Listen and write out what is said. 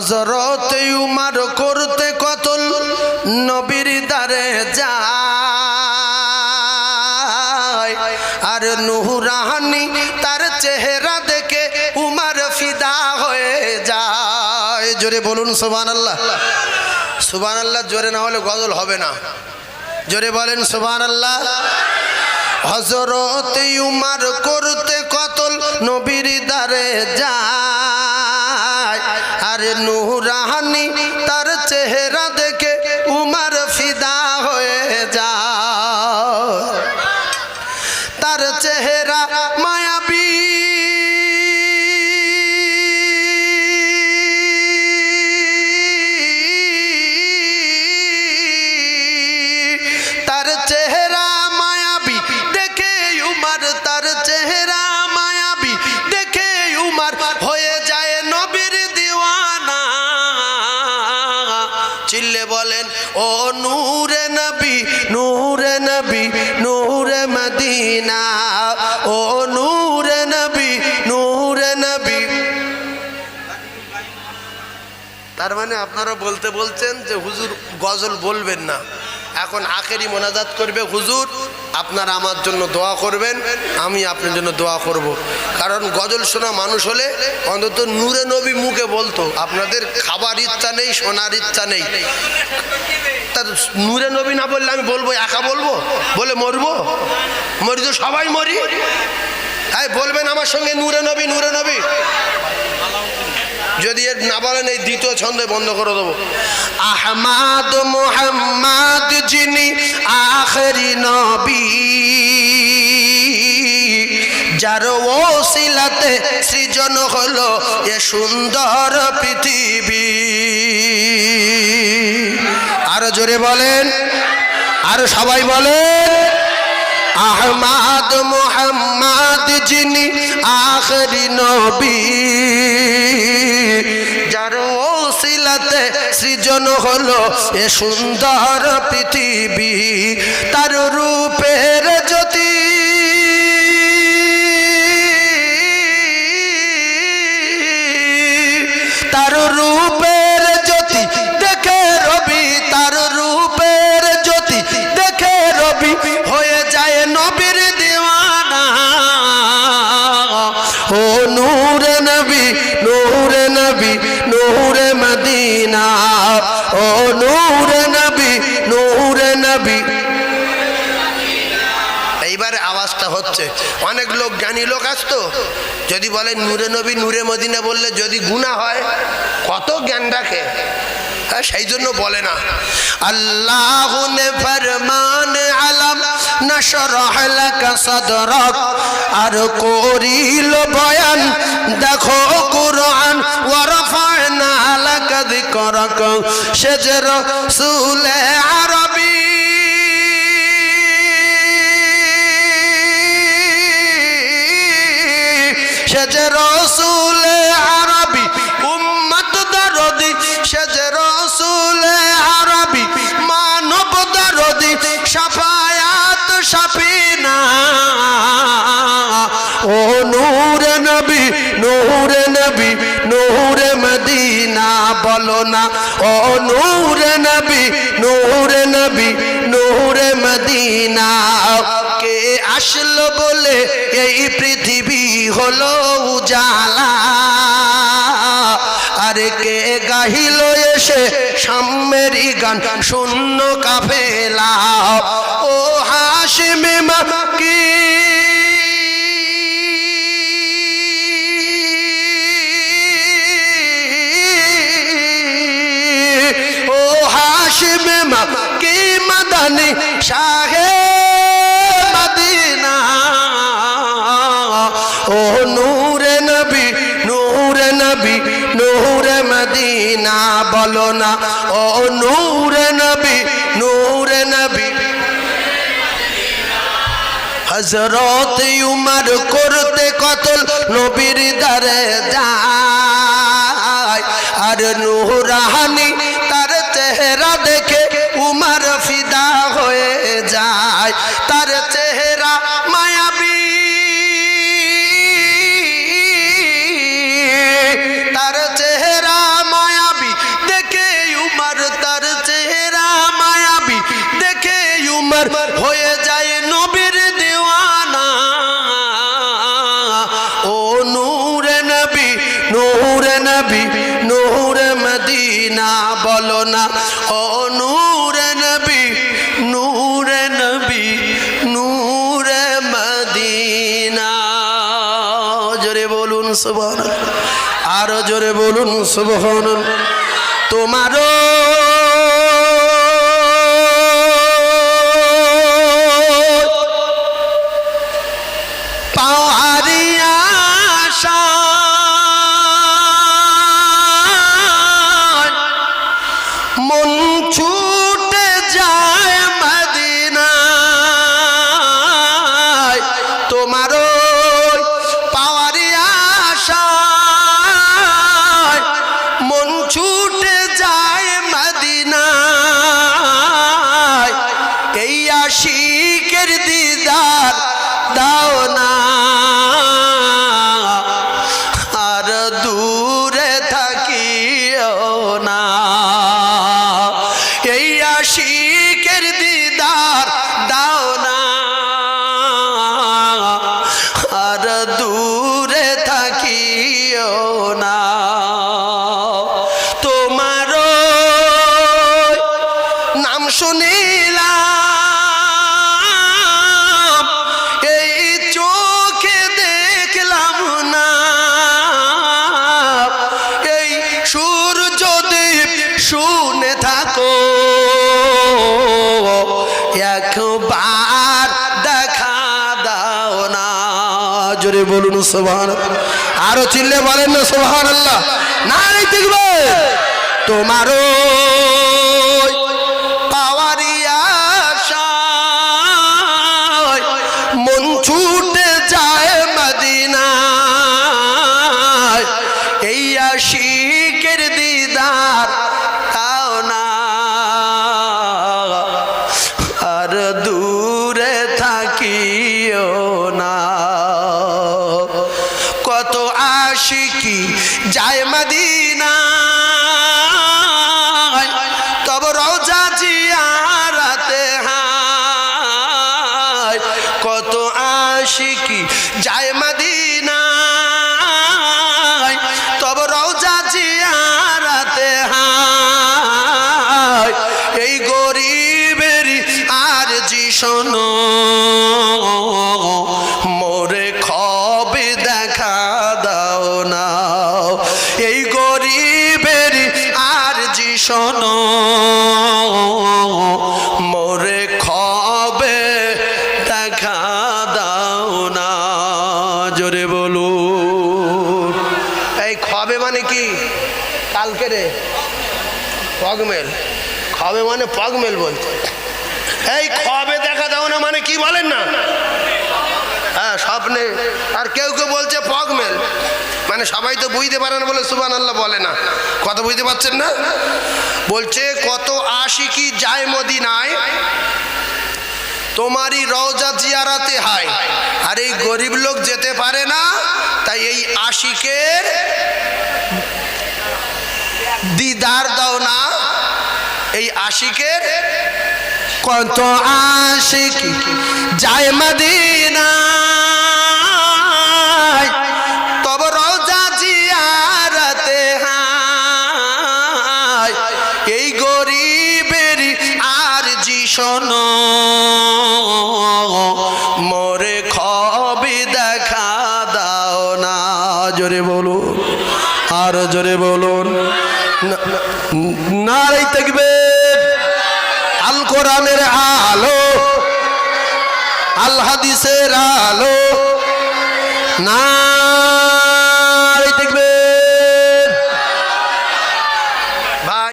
হযরত উমর করতে কতল নবীর দারে যায়, আর নূরানি তার চেহারা দেখে উমর ফিদা হয়ে যায়। জোরে বলুন সুবহানাল্লাহ। সুবহানাল্লাহ জোরে না হলে গজল হবে না। জোরে বলেন সুবহানাল্লাহ। হযরত উমর করতে কতল নবীর দারে যায়, আর নূরানি তার চেহারা দেখে উমর ফিদা হয়ে যায়। তার চেহারা মায়াবী, তার চেহারা মায়াবী দেখে উমর, তার চেহারা মায়াবী দেখে উমর হয়ে যায় নবীর দিওয়ানা। চিল্লে বলেন ও নূরে নবী, নূরে নবী, নূরে মদিনা, ও নূরে নবী, নূরে নবী। তার মানে আপনারা বলতে বলছেন যে হুজুর গজল বলবেন না, এখন আখেরি মোনাজাত করবে হুজুর, আপনারা আমার জন্য দোয়া করবেন, আমি আপনার জন্য দোয়া করব। কারণ গজল শোনা মানুষ হলে অন্তত নূরে নবী মুখে বলতো। আপনাদের খাবার ইচ্ছা নেই, শোনার ইচ্ছা নেই, তার নূরে নবী না বললে আমি বলবো, একা বলবো, বলে মরবো? মরি তো সবাই মরি। হ্যাঁ বলবেন আমার সঙ্গে নূরে নবী, নূরে নবী। যদি এর না বলেন এই দ্বিতীয় ছন্দে বন্ধ করে দেবো। আহমদ মুহাম্মদ যিনি আখেরি নবী, যার ওসিলাতে সৃজন হলো এ সুন্দর পৃথিবী। আরো জোরে বলেন, আরো সবাই বলেন। আহমদ মুহাম্মদ যিনি আখেরি নবী, যার ওসিলাতে সৃজন হলো এ সুন্দর পৃথিবী। তার রূপের জ্যোতি, তার রূপের জ্যোতি দেখে রবি, তার রূপের জ্যোতি দেখে রবি হয়ে যায় নবীর দিওয়ানা। ও নূরে নবী, নূরে নবী, নূরে মদিনা, ও নূরে নবী, নূরে নবী। এইবারে আওয়াজটা হচ্ছে, অনেক লোক জ্ঞানী লোক আসতো, যদি বলে নূরে নবী নূরে মদিনা বললে যদি গুনাহ হয়, কত জ্ঞান রাখে, সেই জন্য বলে না। আল্লাহ নে ফরমান আলম নশরহ লাকা সদরক, আর করিল বয়ান দেখো কুরআন, ওয়া রাফা'না লাকা যিকরাক। সে যে রাসূল আরবী, সে যে রাসূল আরবী উম্মত দরদি, সে যে রাসূল আরবী মানব দরদি, শাফায়াত শাফিনা। ও নূরে নবী, নূরে নবী, নূরে মদিনা, বলো না ও নূরে নবী, নূরে নবী, নূরে মদিনা। কে আসলো বলে এই পৃথিবী হলো উজালা, আরে কে গাহিল এসে সাম্যেরই গান শূন্য কাফেলা। ও হাশিমি মাক্কি, ও হাশিমি মাক্কি মাদানী শাহে মদিনা। ও নূরে নবী, নূরে নবী, নূরে মদিনা, বলো না ও নূরে নবী, নূরে নবী। হযরত উমর করতে কতল নবীর দারে যায়, আর নূরানি তার চেহারা দেখে উমর ফিদা হয়ে যায়। তার চেহারা মায়াবী, তার চেহারা মায়াবী নবী নূরে মদিনা বলো না ও নূরে নবী নূরে নবী নূরে মদিনা। জোরে বলুন সুবহানাল্লাহ, আরো জোরে বলুন সুবহানাল্লাহ। তোমারও পাওয়ারি আশা মন ছুটে যায় মদিনায়, তোমারও পাওয়ারি আশা মন ছুটে যায় মদিনায়। এই আশিকের দিদার দাও না আর দূরে থাকিও না। এই আশিকের দিদার দাও না আর দূরে থাকিও না। তোমারও নাম শুনিলাম এই চোখে দেখলাম না, এই সূর্যদীপ শুনে থাকো একবার দেখা দাও না। জোরে বলুন সুবহানাল্লাহ, আরো চিল্লে বলেন না সুবহানাল্লাহ, নারে তাকবীর। তোমারও পাওয়ারি আশায় মন ছুটে যায় মদিনায়, এই আশিকের দিদার দাও না আর দূরে থাকিও না। কত আশিকি যায় মদিনায় তব রওজা জিয়ারতে হায়। কত আশিকি যায় মদিনায় তব রওজা জিয়ারতে হায়। এই গরিবের আরজি শোনো মোরে খবে দেখা দাও না। এই গরিবের আরজি শোনো মোরে খবে দেখা দাও না। জোরে বলো। এই খবে মানে কি? কালকে রে পগমেল, খবে মানে পগমেল বলছে। এই খবে দেখা দাও না মানে কি বলেন না? হ্যাঁ স্বপ্নে। আর কেউ কেউ বলছে পগমেল, মানে সবাই তো বুঝতে পারে না বলে সুবহানাল্লাহ বলে না। কথা বুঝতে পারছেন না? বলছে কত আশিকি যায় মদিনায় তোমারই রওজা জিয়ারাতে হয়। আর এই গরিব লোক যেতে পারে না, তাই এই আশিকের দিদার দাও না। এই আশিকের কত আশিকি যায় মদিনায় তব রওজা জিয়ারতে হায়। এই গরিবের আরজি শোনো মোরে খবে দেখা দাও না। জোরে বলুন, আরো জোরে বলুন, নারে তাকবীর। আল কোরআনের আলো, আল হাদিসের আলো, না